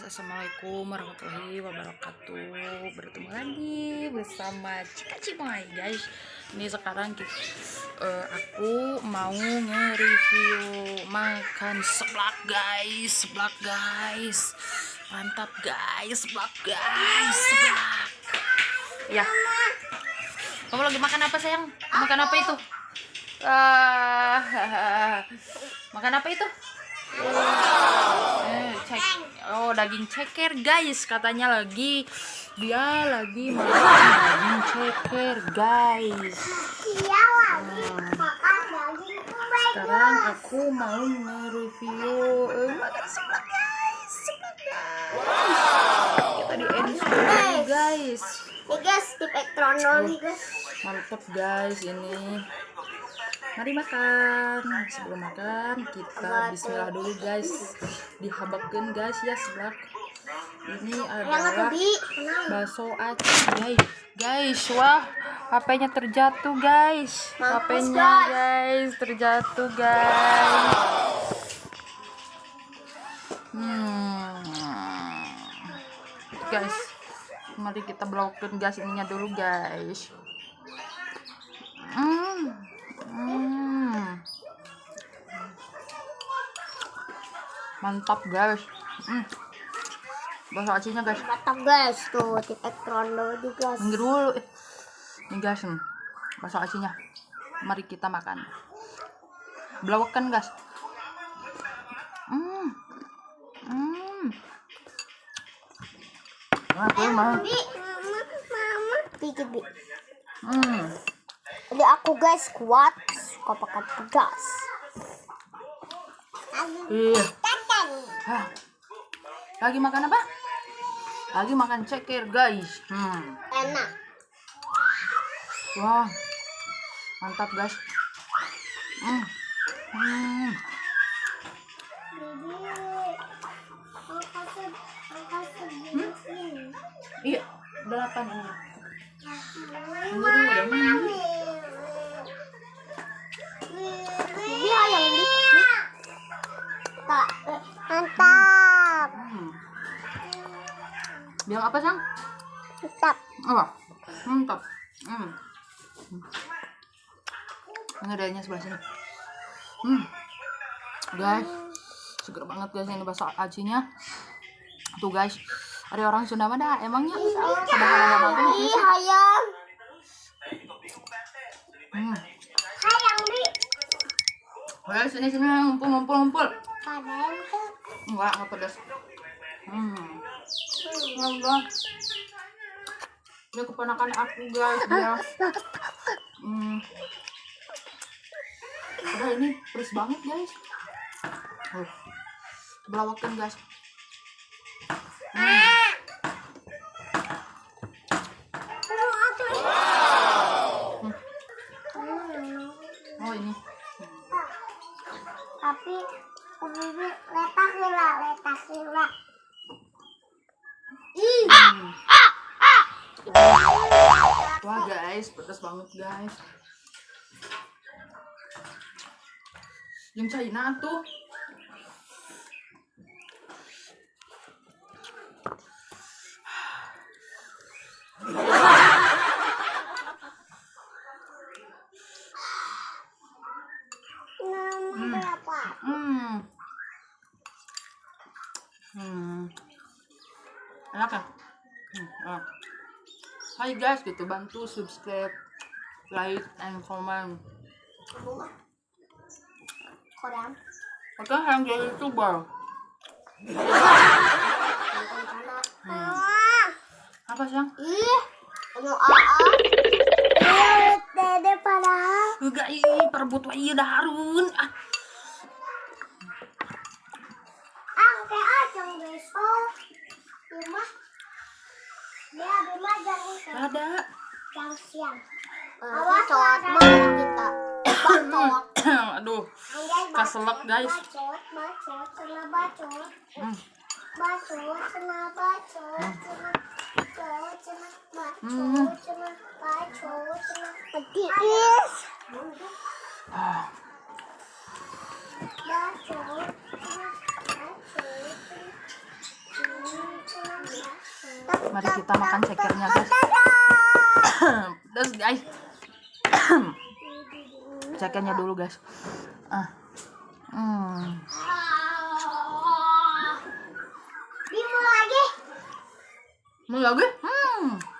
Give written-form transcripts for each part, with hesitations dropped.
Assalamualaikum warahmatullahi wabarakatuh. Bertemu lagi bersama Cika Cimai guys. Ini sekarang aku mau nge-review makan seblak guys. Mantap guys, seblak. Ya. Kamu lagi makan apa sayang? Makan apa itu? Makan apa itu? Daging ceker guys, katanya dia lagi makan daging ceker guys. Sekarang aku mau nge-review makan seblak guys. Kita di Enis dulu guys. Nih guys, tip ekonomi guys. Mantap guys ini. Mari makan. Sebelum makan kita bismillah dulu guys. Dihabakkan guys ya seblak. Ini adalah bakso aci guys. Wah, HP-nya terjatuh guys. HP-nya guys terjatuh guys. Guys, mari kita blokkan guys ininya dulu guys. Mantap guys. Bakso acinya guys. Mantap guys, tuh tip ekonomi guys. Minggir dulu. Nih guys, bakso acinya. Mari kita makan. Blowakan guys. Mama. Dikit. Jadi aku guys kuat, suka pakai tegas. Iya. Lagi makan apa? Lagi makan ceker guys. Enak. Wah, mantap guys. Iya, 8 ini. Dia yang di. Mantap. Bilang apa sang? Mantap. Oh, mantap. Ini adanya sebelah sini. Guys, seger banget guys ini bakso acinya. Tuh guys, ada orang Sunda mana? Emangnya sederhana banget Ih, hayang. Hayang di. Guys, sini ngumpul. Padahal tuh. Enggak pedas. Enggak. Ini keponakan aku guys dia. Udah ini pedes banget guys. Belawakan guys. Oh ini. Tapi bibi letak gila. Wah guys, pedas banget guys. Yang China tuh. Enak ya? Enak. Hai guys, gitu bantu subscribe, like, and comment. Kodam. Oke, yang jadi YouTuber. Apa sayang? Ih, mau dede padahal. Enggak, ini perebut wa iya dah harun. Kayak acang besok. Rumah. Dia rumah jangan Ada. jam siang. Awas sholat malam kita. Bacot. Aduh, keselak guys. Bacot sama bacot. Bacot sama bacot. Petis. Bacot. Mari kita makan cekernya guys. Terus guys, cekernya dulu guys. Mau lagi? Mau lagi?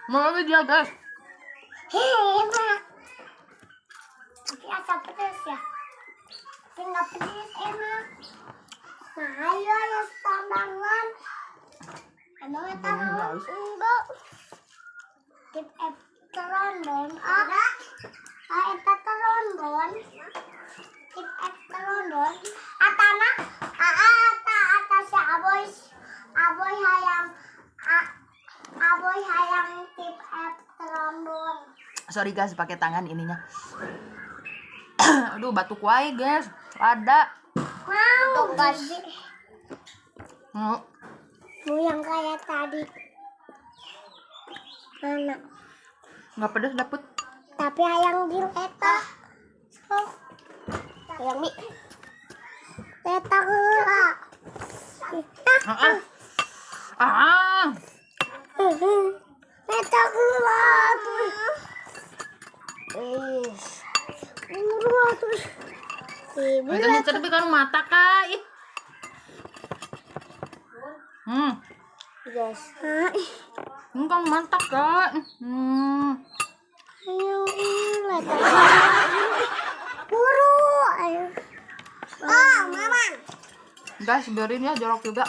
Mau lagi dia guys. Enak. Tapi asap pedas ya. Tapi nggak pedas enak. Nah, ayo ya tangan. Emangnya tangan enggak. Tip terondon. Eta terondon. Tip terondon. Atana. Ata si aboy hayang tip terondon. Sorry guys, pakai tangan ininya. Aduh, batuk wae guys. Ada. Mau Mau. Mau yang kayak tadi. Mana? Nggak pedes dapet. Tapi hayang biru eta. Hayang mi. Eta heula. Eta heula. Terus. Ini cerbi kan mata kai. Yes. Ini kan mantap kak. Ayo, lihat. Buru. Ayo. Mama. Guys, biarin ya jorok juga.